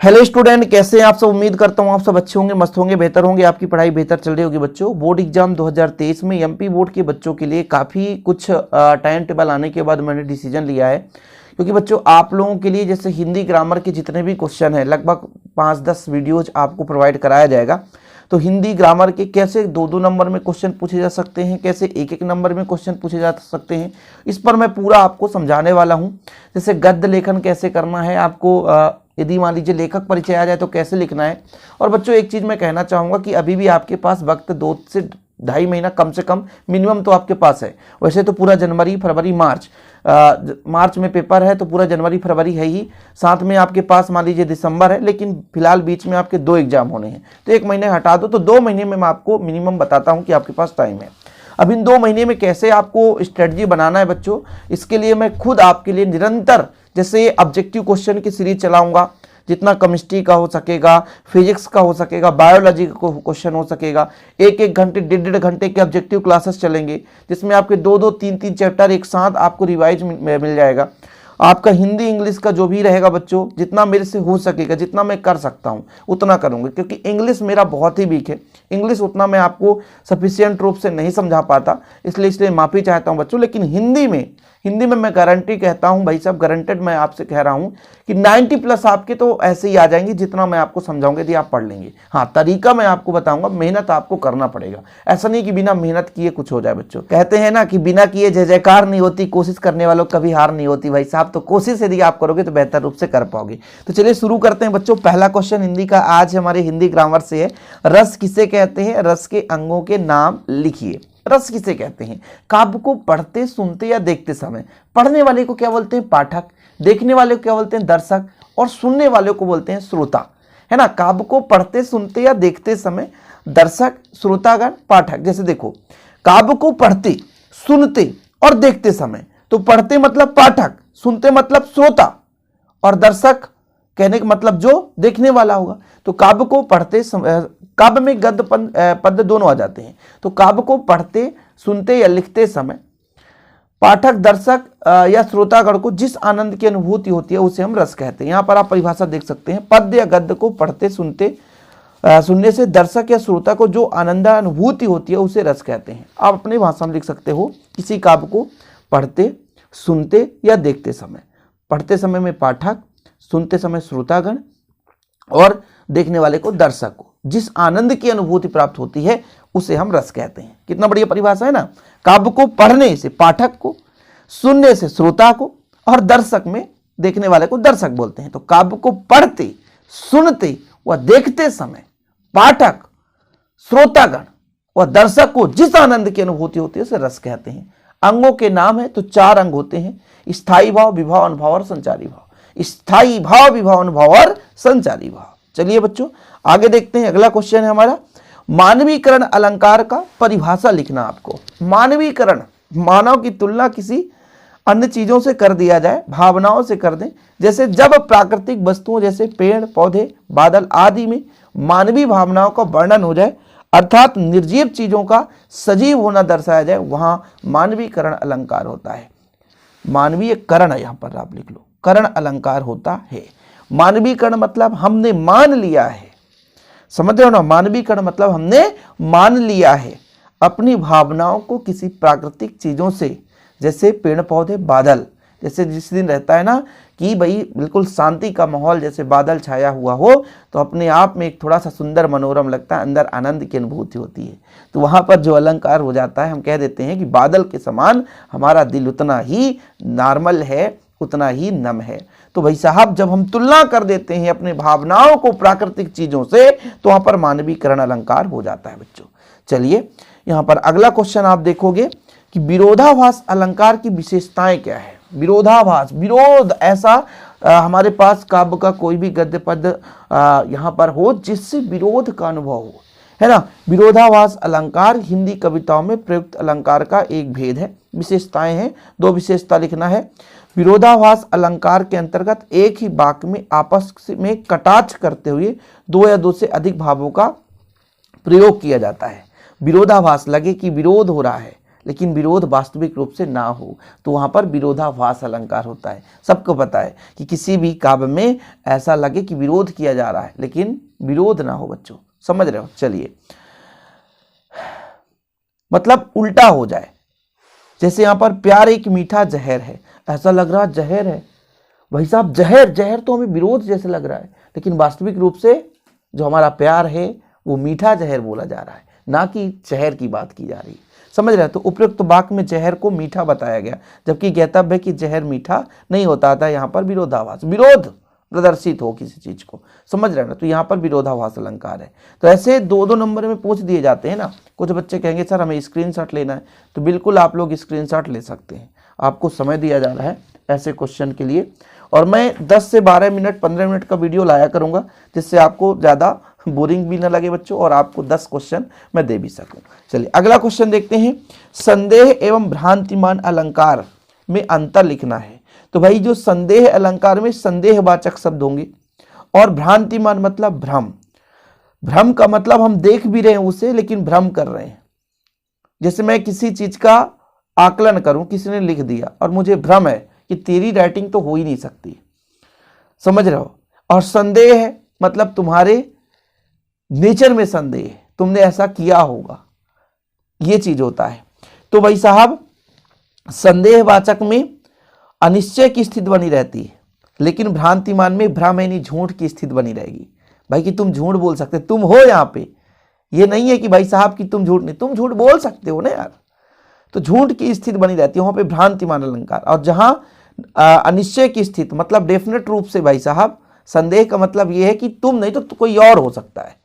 Hello student, कैसे हैं आप सब। उम्मीद करता हूं आप सब अच्छे होंगे, मस्त होंगे, बेहतर होंगे, आपकी पढ़ाई बेहतर चल रही होगी। बच्चों, बोर्ड एग्जाम 2023 में एमपी बोर्ड के बच्चों के लिए काफ़ी कुछ टाइम टेबल आने के बाद मैंने डिसीजन लिया है, क्योंकि बच्चों आप लोगों के लिए जैसे हिंदी ग्रामर के जितने भी क्वेश्चन हैं लगभग 5-10 वीडियोज आपको प्रोवाइड कराया जाएगा। तो हिंदी ग्रामर के कैसे 2-2 नंबर में क्वेश्चन पूछे जा सकते हैं, कैसे 1-1 नंबर में क्वेश्चन पूछे जा सकते हैं, इस पर मैं पूरा आपको समझाने वाला हूं। जैसे गद्य लेखन कैसे करना है आपको, यदि मान लीजिए लेखक परिचय आ जाए तो कैसे लिखना है। और बच्चों एक चीज़ मैं कहना चाहूँगा कि अभी भी आपके पास वक्त 2 से 2.5 महीना कम से कम मिनिमम तो आपके पास है। वैसे तो पूरा जनवरी फरवरी मार्च में पेपर है, तो पूरा जनवरी फरवरी है ही, साथ में आपके पास मान लीजिए दिसंबर है, लेकिन फिलहाल बीच में आपके 2 एग्जाम होने हैं, तो 1 महीने हटा दो, तो 2 महीने में मैं आपको मिनिमम बताता हूँ कि आपके पास टाइम है। अब इन 2 महीने में कैसे आपको स्ट्रेटजी बनाना है बच्चों, इसके लिए मैं खुद आपके लिए निरंतर जैसे ऑब्जेक्टिव क्वेश्चन की सीरीज चलाऊंगा, जितना केमिस्ट्री का हो सकेगा, फिजिक्स का हो सकेगा, बायोलॉजी का क्वेश्चन हो सकेगा। 1-1 घंटे 1.5 घंटे के ऑब्जेक्टिव क्लासेस चलेंगे, जिसमें आपके 2-2 3-3 चैप्टर एक साथ आपको रिवाइज मिल जाएगा। आपका हिंदी इंग्लिश का जो भी रहेगा बच्चों, जितना मेरे से हो सकेगा, जितना मैं कर सकता हूँ उतना करूँगा, क्योंकि इंग्लिश मेरा बहुत ही वीक है। इंग्लिश उतना मैं आपको सफिशिएंट रूप से नहीं समझा पाता, इसलिए माफ़ी चाहता हूँ बच्चों। लेकिन हिंदी में मैं गारंटी कहता हूं भाई साहब, गारंटेड मैं आपसे कह रहा हूं कि 90+ आपके तो ऐसे ही आ जाएंगे, जितना मैं आपको समझाऊंगा यदि आप पढ़ लेंगे। हाँ, तरीका मैं आपको बताऊंगा, मेहनत आपको करना पड़ेगा। ऐसा नहीं कि बिना मेहनत किए कुछ हो जाए बच्चों। कहते हैं ना कि बिना किए जय जयकार नहीं होती, कोशिश करने वालों कभी हार नहीं होती भाई साहब। तो कोशिश यदि आप करोगे तो बेहतर रूप से कर पाओगे। तो चलिए शुरू करते हैं बच्चों। पहला क्वेश्चन हिंदी का आज हमारे हिंदी ग्रामर से है। रस किसे कहते हैं? रस के अंगों के नाम लिखिए। रस किसे कहते हैं? काव्य को पढ़ते, सुनते या देखते समय। पढ़ने वाले को क्या बोलते हैं? पाठक। देखने वाले को क्या बोलते हैं? दर्शक। और सुनने वाले को बोलते हैं श्रोता, है ना। काव्य को पढ़ते, सुनते या देखते समय दर्शक, श्रोतागण, पाठक। जैसे देखो, काव्य को पढ़ते, सुनते और देखते समय, तो पढ़ते मतलब पाठक, सुनते मतलब श्रोता, और दर्शक कहने का मतलब जो देखने वाला होगा। तो काव्य को पढ़ते, काव्य में गद्य पद्य दोनों आ जाते हैं। तो काव्य को पढ़ते, सुनते या लिखते समय पाठक, दर्शक या श्रोतागण को जिस आनंद की अनुभूति होती है उसे हम रस कहते हैं। यहाँ पर आप परिभाषा देख सकते हैं। पद्य या गद्य को पढ़ते, सुनने से दर्शक या श्रोता को जो आनंदानुभूति होती है उसे रस कहते हैं। आप अपनी भाषा में लिख सकते हो किसी काव्य को पढ़ते, सुनते या देखते समय। पढ़ते समय में पाठक, सुनते समय श्रोतागण और देखने वाले को दर्शक को जिस आनंद की अनुभूति प्राप्त होती है उसे हम रस कहते हैं। कितना बढ़िया परिभाषा है ना। काव्य को पढ़ने से पाठक को, सुनने से श्रोता को और दर्शक में देखने वाले को दर्शक बोलते हैं। तो काव्य को पढ़ते, सुनते व देखते समय पाठक, श्रोतागण व दर्शक को जिस आनंद की अनुभूति होती है उसे रस कहते हैं। अंगों के नाम है तो 4 अंग होते हैं: स्थायी भाव, विभाव, अनुभाव और संचारी भाव। स्थायी भाव, विभाव, अनुभाव और संचारी भाव। चलिए बच्चों आगे देखते हैं। अगला क्वेश्चन है हमारा, मानवीकरण अलंकार का परिभाषा लिखना। आपको मानवीकरण, मानव की तुलना किसी अन्य चीजों से कर दिया जाए, भावनाओं से कर दें। जैसे जब प्राकृतिक वस्तुओं जैसे पेड़ पौधे, बादल आदि में मानवीय भावनाओं का वर्णन हो जाए, अर्थात निर्जीव चीजों का सजीव होना दर्शाया जाए, वहां मानवीकरण अलंकार होता है। मानवीय करण है, यहां पर आप लिख लो, करण अलंकार होता है। मानवीकरण मतलब हमने मान लिया है, समझ रहे हो ना। मानवीकरण मतलब हमने मान लिया है अपनी भावनाओं को किसी प्राकृतिक चीजों से, जैसे पेड़ पौधे, बादल। जैसे जिस दिन रहता है ना कि भाई बिल्कुल शांति का माहौल, जैसे बादल छाया हुआ हो, तो अपने आप में एक थोड़ा सा सुंदर मनोरम लगता है, अंदर आनंद की अनुभूति होती है। तो वहां पर जो अलंकार हो जाता है, हम कह देते हैं कि बादल के समान हमारा दिल उतना ही नॉर्मल है, उतना ही नम है। तो भाई साहब जब हम तुलना कर देते हैं अपने भावनाओं को प्राकृतिक चीजों से, तो वहां पर मानवीकरण अलंकार हो जाता है बच्चों। चलिए यहां पर अगला क्वेश्चन आप देखोगे कि विरोधाभास अलंकार की विशेषताएं क्या है। विरोधाभास, विरोध, ऐसा हमारे पास काव्य का कोई भी गद्य पद्य यहाँ पर हो जिससे विरोध का अनुभव हो, है ना। विरोधाभास अलंकार हिंदी कविताओं में प्रयुक्त अलंकार का एक भेद है। विशेषताएं हैं, 2 विशेषता लिखना है। विरोधाभास अलंकार के अंतर्गत एक ही वाक्य में आपस में कटाक्ष करते हुए 2 या 2 से अधिक भावों का प्रयोग किया जाता है। विरोधाभास, लगे कि विरोध हो रहा है लेकिन विरोध वास्तविक रूप से ना हो, तो वहाँ पर विरोधाभास अलंकार होता है। सबको पता है कि किसी भी काव्य में ऐसा लगे कि विरोध किया जा रहा है लेकिन विरोध ना हो बच्चों, समझ रहे हो। चलिए, मतलब उल्टा हो जाए, जैसे यहाँ पर प्यार एक मीठा जहर है, ऐसा लग रहा जहर है, भाई साहब जहर, जहर तो हमें विरोध जैसे लग रहा है, लेकिन वास्तविक रूप से जो हमारा प्यार है वो मीठा जहर बोला जा रहा है, ना कि जहर की बात की जा रही है, समझ रहे हैं। तो उपयुक्त वाक्य में जहर को मीठा बताया गया, जबकि ज्ञातव्य है कि जहर मीठा नहीं होता था। यहाँ पर विरोधाभास, विरोध प्रदर्शित हो किसी चीज को, समझ रहे हैं ना, तो यहाँ पर विरोधाभास अलंकार है। तो ऐसे 2-2 नंबर में पूछ दिए जाते हैं ना। कुछ बच्चे कहेंगे सर हमें स्क्रीनशॉट लेना है, तो बिल्कुल आप लोग स्क्रीनशॉट ले सकते हैं, आपको समय दिया जा रहा है ऐसे क्वेश्चन के लिए। और मैं 10 से 12 मिनट 15 मिनट का वीडियो लाया करूंगा, जिससे आपको ज़्यादा बोरिंग भी ना लगे बच्चों, और आपको 10 क्वेश्चन मैं दे भी सकूं। चलिए अगला क्वेश्चन देखते हैं। संदेह एवं भ्रांतिमान अलंकार में अंतर लिखना है। तो भाई जो संदेह अलंकार में संदेहवाचक शब्द होंगे, और भ्रांतिमान मतलब भ्रम। भ्रम का मतलब हम देख भी रहे हैं उसे लेकिन भ्रम कर रहे हैं। जैसे मैं किसी चीज का आकलन करूं, किसी ने लिख दिया और मुझे भ्रम है कि तेरी राइटिंग तो हो ही नहीं सकती, समझ रहे हो। और संदेह है मतलब तुम्हारे नेचर में संदेह है, तुमने ऐसा किया होगा, ये चीज होता है। तो भाई साहब संदेहवाचक में अनिश्चय की स्थिति बनी रहती है, लेकिन भ्रांतिमान में भ्रम यानी झूठ की स्थिति बनी रहेगी। भाई कि तुम झूठ बोल सकते, तुम हो यहाँ पे, ये नहीं है कि भाई साहब कि तुम झूठ नहीं, तुम झूठ बोल सकते हो ना यार। तो झूठ की स्थिति बनी रहती है वहां पे भ्रांतिमान अलंकार। और जहां अनिश्चय की स्थिति मतलब डेफिनेट रूप से भाई साहब, संदेह का मतलब यह है कि तुम नहीं तो कोई और हो सकता है।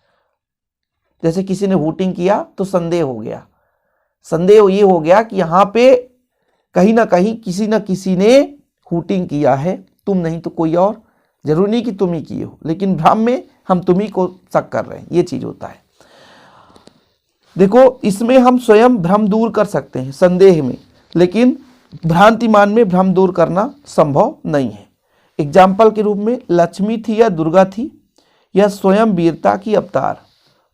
जैसे किसी ने वोटिंग किया तो संदेह हो गया, संदेह ये हो गया कि यहां पे कहीं ना कहीं किसी न किसी ने हूटिंग किया है, तुम नहीं तो कोई और, जरूरी नहीं कि तुम ही किए हो, लेकिन भ्रम में हम तुम्ही को शक कर रहे हैं, ये चीज होता है। देखो इसमें हम स्वयं भ्रम दूर कर सकते हैं संदेह में, लेकिन भ्रांतिमान में भ्रम दूर करना संभव नहीं है। एग्जाम्पल के रूप में लक्ष्मी थी या दुर्गा थी, यह स्वयं वीरता की अवतार।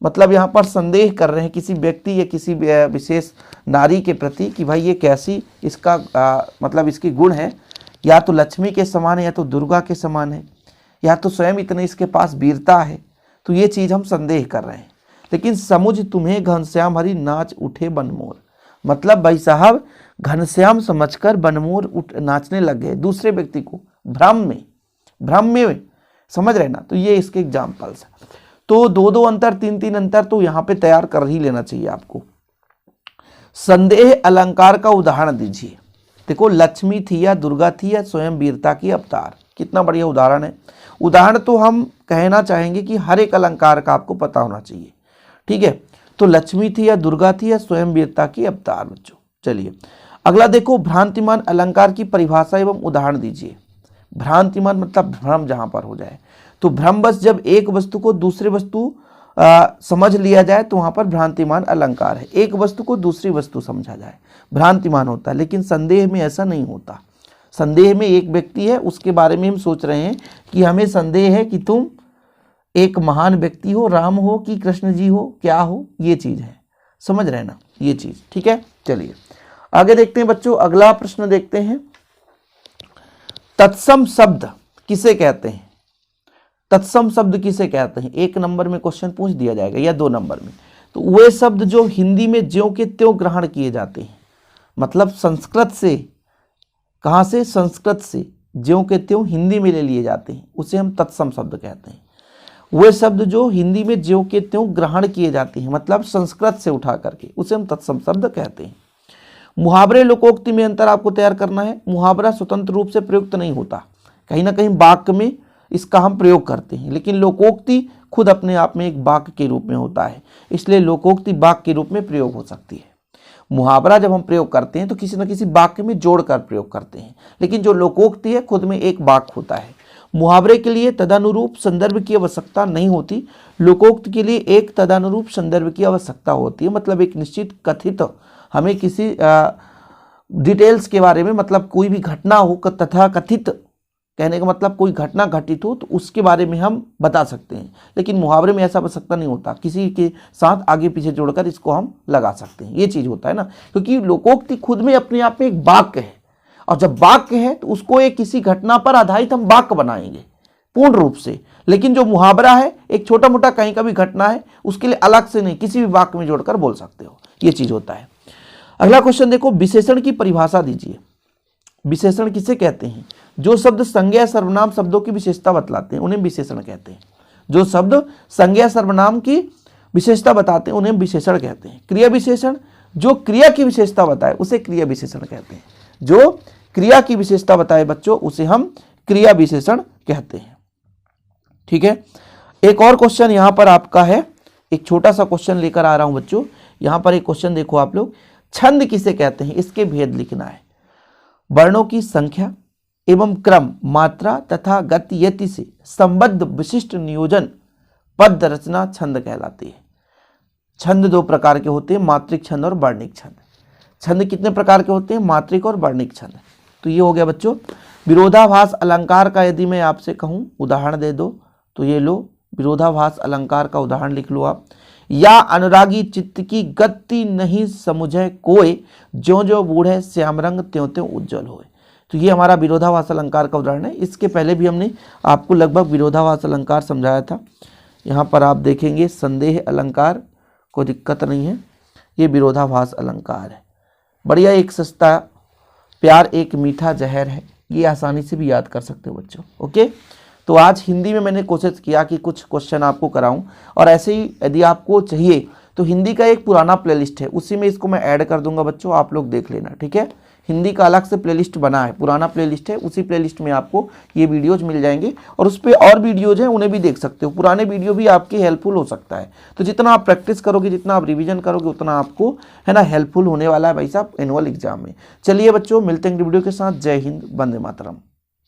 मतलब यहाँ पर संदेह कर रहे हैं किसी व्यक्ति या किसी विशेष नारी के प्रति कि भाई ये कैसी इसका मतलब इसकी गुण है, या तो लक्ष्मी के समान है या तो दुर्गा के समान है, या तो स्वयं इतने इसके पास वीरता है। तो ये चीज़ हम संदेह कर रहे हैं। लेकिन समुझ तुम्हें घनश्याम हरि नाच उठे बनमोर, मतलब भाई साहब घनश्याम समझकर बनमोर नाचने लग गए दूसरे व्यक्ति को, भ्रम में समझ रहे ना। तो ये इसके एग्जाम्पल्स है। तो 2-2 अंतर 3-3 अंतर तो यहाँ पे तैयार कर ही लेना चाहिए आपको। संदेह अलंकार का उदाहरण दीजिए। देखो लक्ष्मी थी या दुर्गा थी या स्वयं वीरता की अवतार, कितना बढ़िया उदाहरण है। उदाहरण तो हम कहना चाहेंगे कि हर एक अलंकार का आपको पता होना चाहिए, ठीक है। तो लक्ष्मी थी या दुर्गा थी या स्वयं वीरता की अवतार बच्चों। चलिए अगला देखो, भ्रांतिमान अलंकार की परिभाषा एवं उदाहरण दीजिए। भ्रांतिमान मतलब भ्रम जहां पर हो जाए, तो भ्रमवश जब एक वस्तु को दूसरी वस्तु समझ लिया जाए तो वहां पर भ्रांतिमान अलंकार है। एक वस्तु को दूसरी वस्तु समझा जाए भ्रांतिमान होता है, लेकिन संदेह में ऐसा नहीं होता। संदेह में एक व्यक्ति है, उसके बारे में हम सोच रहे हैं कि हमें संदेह है कि तुम एक महान व्यक्ति हो, राम हो कि कृष्ण जी हो, क्या हो, ये चीज है, समझ रहे ना ये चीज, ठीक है। चलिए आगे देखते हैं बच्चों, अगला प्रश्न देखते हैं। तत्सम शब्द किसे कहते हैं? तत्सम शब्द किसे कहते हैं? 1 नंबर में क्वेश्चन पूछ दिया जाएगा या 2 नंबर में। तो वे शब्द जो हिंदी में ज्यों के त्यों ग्रहण किए जाते हैं, मतलब संस्कृत से, कहाँ से? संस्कृत से ज्यों के त्यों हिंदी में ले लिए जाते हैं, उसे हम तत्सम शब्द कहते हैं। वे शब्द जो हिंदी में ज्यों के त्यों ग्रहण किए जाते हैं, मतलब संस्कृत से उठा करके, उसे हम तत्सम शब्द कहते हैं। मुहावरे लोकोक्ति में अंतर आपको तैयार करना है। मुहावरा स्वतंत्र रूप से प्रयुक्त नहीं होता, कहीं ना कहीं वाक्य में इसका हम प्रयोग करते हैं, लेकिन लोकोक्ति खुद अपने आप में एक वाक्य के रूप में होता है, इसलिए लोकोक्ति वाक्य के रूप में प्रयोग हो सकती है। मुहावरा जब हम प्रयोग करते हैं तो किसी न किसी वाक्य में जोड़कर प्रयोग करते हैं, लेकिन जो लोकोक्ति है खुद में एक वाक्य होता है। मुहावरे के लिए तदनुरूप संदर्भ की आवश्यकता नहीं होती, लोकोक्ति के लिए एक तदनुरूप संदर्भ की आवश्यकता होती है। मतलब एक निश्चित कथित, हमें किसी डिटेल्स के बारे में, मतलब कोई भी घटना हो तथा कथित कहने का मतलब कोई घटना घटित हो तो उसके बारे में हम बता सकते हैं, लेकिन मुहावरे में ऐसा आवश्यकता नहीं होता, किसी के साथ आगे पीछे जोड़कर इसको हम लगा सकते हैं, ये चीज़ होता है ना, क्योंकि लोकोक्ति खुद में अपने आप में एक वाक्य है, और जब वाक्य है तो उसको एक किसी घटना पर आधारित हम वाक्य बनाएंगे पूर्ण रूप से, लेकिन जो मुहावरा है एक छोटा मोटा कहीं का भी घटना है उसके लिए अलग से नहीं, किसी भी वाक्य में जोड़कर बोल सकते हो, ये चीज़ होता है। अगला क्वेश्चन देखो, विशेषण की परिभाषा दीजिए। विशेषण किसे कहते हैं? जो शब्द संज्ञा सर्वनाम शब्दों की विशेषता बतलाते हैं उन्हें विशेषण कहते हैं। जो शब्द संज्ञा सर्वनाम की विशेषता बताते हैं उन्हें विशेषण कहते हैं। क्रिया विशेषण जो क्रिया की विशेषता बताए उसे क्रिया विशेषण कहते हैं। जो क्रिया की विशेषता बताए बच्चों उसे हम क्रिया विशेषण कहते हैं। ठीक है, एक और क्वेश्चन यहां पर आपका है, एक छोटा सा क्वेश्चन लेकर आ रहा हूं बच्चों। यहां पर एक क्वेश्चन देखो आप लोग, छंद किसे कहते हैं, इसके भेद लिखना है। वर्णों की संख्या एवं क्रम, मात्रा तथा गति यति से संबद्ध विशिष्ट नियोजन पद रचना छंद कहलाती है। छंद दो प्रकार के होते हैं, मात्रिक छंद और वर्णिक छंद। छंद कितने प्रकार के होते हैं? मात्रिक और वर्णिक छंद। तो ये हो गया बच्चों। विरोधाभास अलंकार का यदि मैं आपसे कहूं उदाहरण दे दो तो ये लो, विरोधाभास अलंकार का उदाहरण लिख लो आप। या अनुरागी चित्त की गति नहीं समुझे कोई, ज्यों ज्यों बूढ़े श्याम रंग त्यों त्यों उज्जवल होए। तो ये हमारा विरोधाभास अलंकार का उदाहरण है। इसके पहले भी हमने आपको लगभग विरोधाभास अलंकार समझाया था। यहाँ पर आप देखेंगे संदेह अलंकार, कोई दिक्कत नहीं है, ये विरोधाभास अलंकार है। बढ़िया, एक सस्ता प्यार एक मीठा जहर है, ये आसानी से भी याद कर सकते हो बच्चों। ओके, तो आज हिंदी में मैंने कोशिश किया कि कुछ क्वेश्चन आपको कराऊं, और ऐसे ही यदि आपको चाहिए तो हिंदी का एक पुराना प्लेलिस्ट है, उसी में इसको मैं ऐड कर दूंगा बच्चों, आप लोग देख लेना। ठीक है, हिंदी का अलग से प्लेलिस्ट बना है, पुराना प्लेलिस्ट है, उसी प्लेलिस्ट में आपको ये वीडियोज मिल जाएंगे, और उस पर और वीडियोज हैं उन्हें भी देख सकते हो। पुराने वीडियो भी आपके हेल्पफुल हो सकता है। तो जितना आप प्रैक्टिस करोगे, जितना आप रिवीजन करोगे, उतना आपको है ना हेल्पफुल होने वाला है भाई साहब एनुअल एग्जाम में। चलिए बच्चों, मिलते हैं वीडियो के साथ। जय हिंद, वंदे मातरम।